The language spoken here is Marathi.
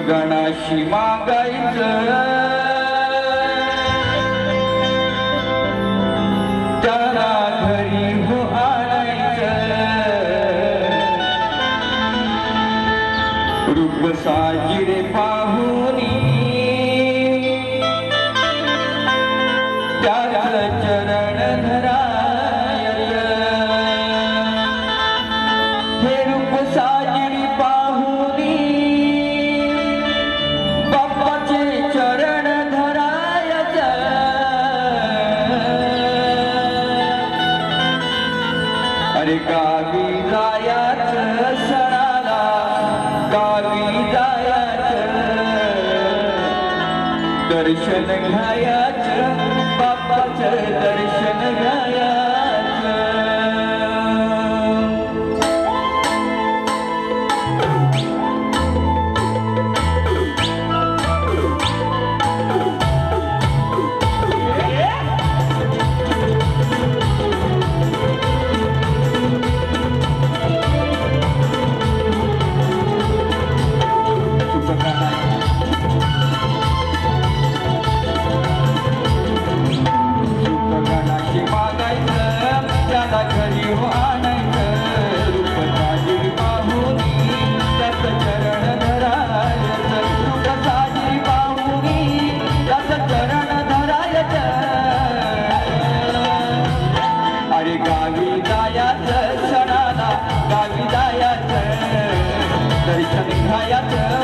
गणाशी मागायचं त्याला घरी हो आणायचं रूप साजिरे पाहुनी त्याचं चरण धरायचं हे रूप साजिरी पाहुनी अरे गावी जायाचं सणाला गावी जायाचं दर्शन घ्यायचं बाप्पाचं दर्शन घ्यायचं घरी हो आणायचं रूप साजिरी पाहुनी त्याचं चरण धरायचं रूप साजिरी पाहुनी त्याचं चरण धरायचं अरे गावी जायाचं सणाला गावी जायाचं दर्शन घ्यायचं